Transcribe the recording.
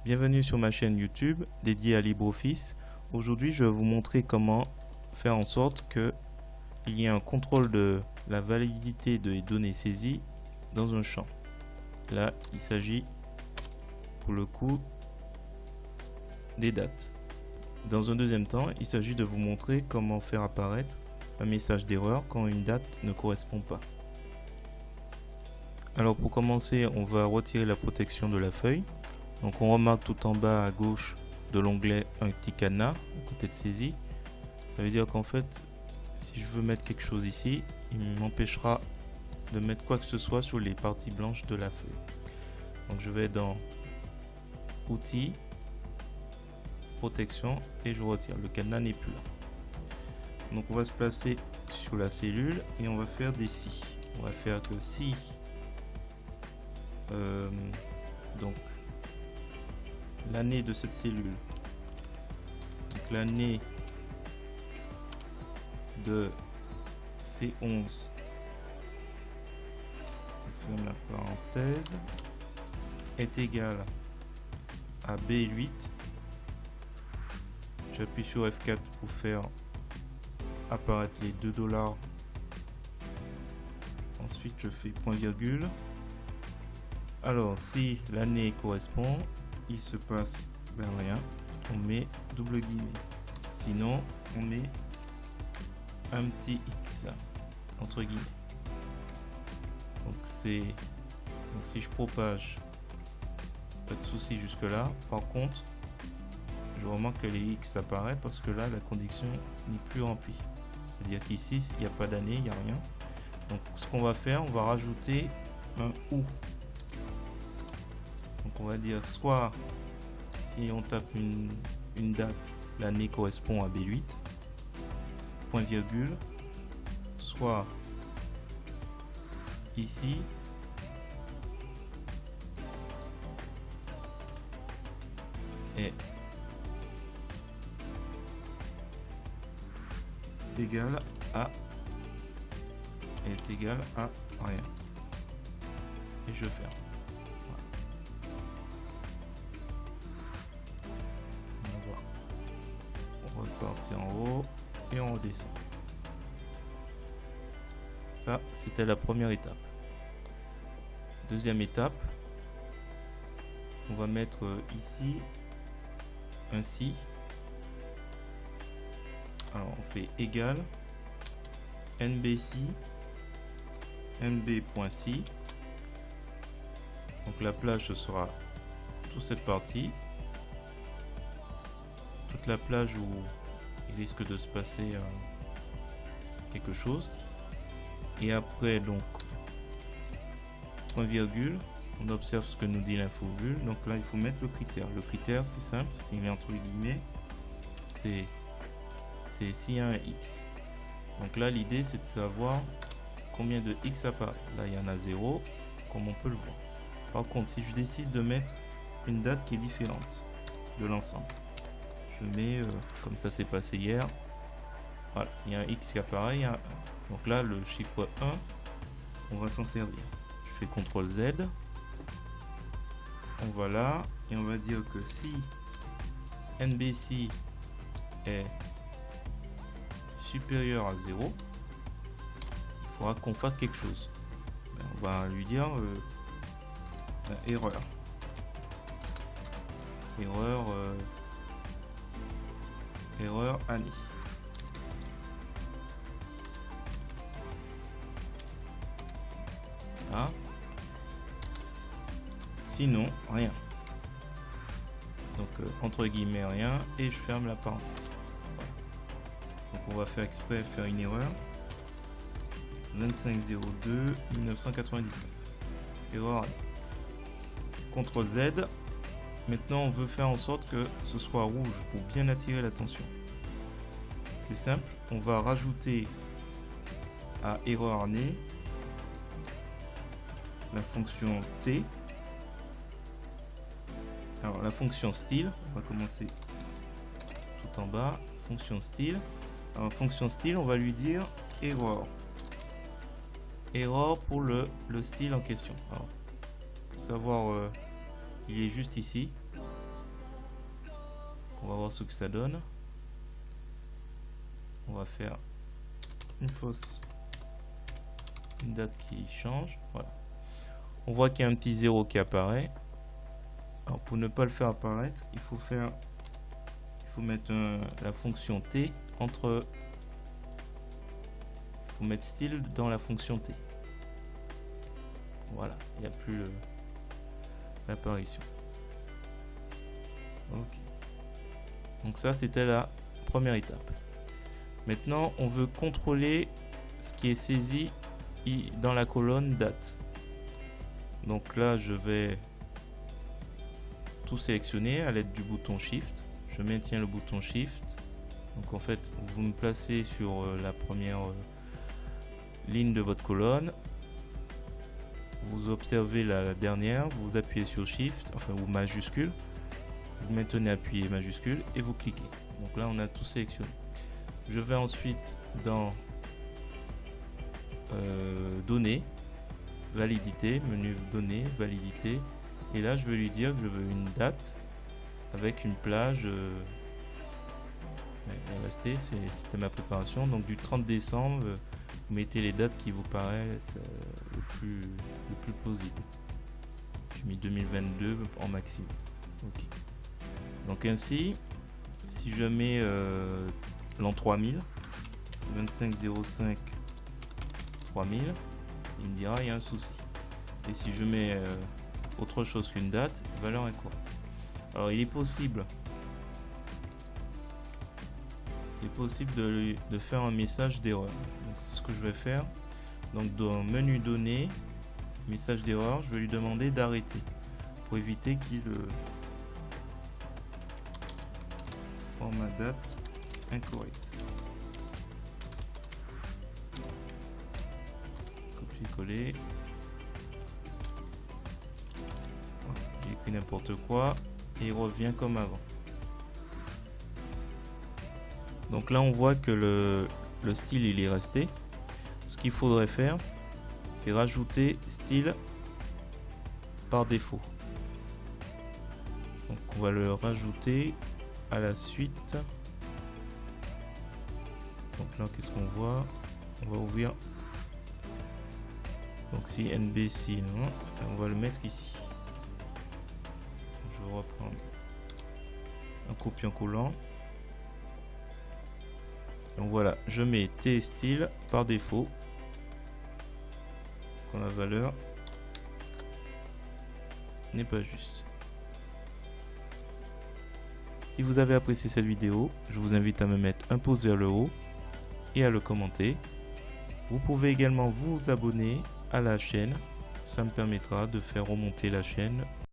Bienvenue sur ma chaîne YouTube dédiée à LibreOffice. Aujourd'hui, je vais vous montrer comment faire en sorte que il y ait un contrôle de la validité des données saisies dans un champ. Là, il s'agit pour le coup des dates. Dans un deuxième temps, il s'agit de vous montrer comment faire apparaître un message d'erreur quand une date ne correspond pas. Alors pour commencer, on va retirer la protection de la feuille. Donc on remarque tout en bas à gauche de l'onglet un petit cadenas à côté de saisie. Ça veut dire qu'en fait, si je veux mettre quelque chose ici, il m'empêchera de mettre quoi que ce soit sur les parties blanches de la feuille. Donc je vais dans outils, protection et je retire. Le cadenas n'est plus là. Donc on va se placer sur la cellule et on va faire des si. On va faire que si donc l'année de cette cellule, donc l'année de C11, on ferme la parenthèse, est égale à B8. J'appuie sur F4 pour faire apparaître les 2 $. Ensuite je fais point virgule. Alors si l'année correspond, il se passe rien, on met double guillemets. Sinon on met un petit X entre guillemets. Donc si je propage, pas de souci jusque là. Par contre, je remarque que les X apparaissent parce que là la condition n'est plus remplie. C'est-à-dire qu'ici il n'y a pas d'année, il n'y a rien. Donc ce qu'on va faire, on va rajouter un OU. Donc on va dire soit si on tape une date, l'année correspond à B8, point virgule, soit ici est égal à rien et je ferme. On repartit en haut et on redescend. Ça, c'était la première étape. Deuxième étape, on va mettre ici un si. Alors on fait égal nbc nb.si. Donc la plage, ce sera toute cette partie, toute la plage où il risque de se passer quelque chose. Et après donc point virgule, on observe ce que nous dit l'infovul. Donc là il faut mettre le critère. Le critère c'est simple, s'il est entre guillemets, c'est s'il y a un X. Donc là l'idée c'est de savoir combien de X apparaît. Là il y en a 0 comme on peut le voir. Par contre si je décide de mettre une date qui est différente de l'ensemble, je mets comme ça s'est passé hier. Voilà, il y a un X qui apparaît, il y a un 1. Donc là le chiffre 1 on va s'en servir. Je fais CTRL Z, on va là et on va dire que si NBC est supérieur à 0, il faudra qu'on fasse quelque chose. On va lui dire erreur année. Là. Sinon rien. Donc entre guillemets rien et je ferme la parenthèse. Voilà. Donc on va faire exprès faire une erreur. 25/02 1999. Erreur. CTRL Z. Maintenant on veut faire en sorte que ce soit rouge pour bien attirer l'attention. C'est simple, on va rajouter à erreur année la fonction T. Alors la fonction style, on va commencer tout en bas, fonction style. Alors fonction style, on va lui dire error. Error pour le style en question. Alors, pour savoir, il est juste ici. On va voir ce que ça donne. On va faire une fausse, une date qui change. Voilà. On voit qu'il y a un petit 0 qui apparaît. Alors pour ne pas le faire apparaître, il faut mettre la fonction t entre. Il faut mettre style dans la fonction t. Voilà, il n'y a plus l'apparition. Ok. Donc ça, c'était la première étape. Maintenant, on veut contrôler ce qui est saisi dans la colonne date. Donc là, je vais tout sélectionner à l'aide du bouton Shift. Je maintiens le bouton Shift. Donc en fait, vous me placez sur la première ligne de votre colonne. Vous observez la dernière, vous appuyez sur Shift, enfin ou majuscule. Vous maintenez appuyé majuscule et vous cliquez. Donc là, on a tout sélectionné. Je vais ensuite dans données, validité, menu données, validité. Et là, je vais lui dire que je veux une date avec une plage. C'était ma préparation. Donc du 30 décembre, vous mettez les dates qui vous paraissent le plus plausible. J'ai mis 2022 en maximum. Ok. Donc ainsi, si je mets l'an 3000, 2505 3000, il me dira il y a un souci. Et si je mets autre chose qu'une date, la valeur est quoi? Alors il est possible de faire un message d'erreur. Donc c'est ce que je vais faire. Donc dans menu données, message d'erreur, je vais lui demander d'arrêter pour éviter qu'il format date incorrect. Copier-coller. J'ai écrit n'importe quoi et il revient comme avant. Donc là on voit que le style il est resté. Ce qu'il faudrait faire, c'est rajouter style par défaut. Donc on va le rajouter à la suite. Donc là qu'est-ce qu'on voit? On va ouvrir. Donc si NB style, on va le mettre ici. Je vais reprendre un copiant-collant. Donc voilà, je mets T style par défaut. Quand la valeur n'est pas juste. Si vous avez apprécié cette vidéo, je vous invite à me mettre un pouce vers le haut et à le commenter. Vous pouvez également vous abonner à la chaîne. Ça me permettra de faire remonter la chaîne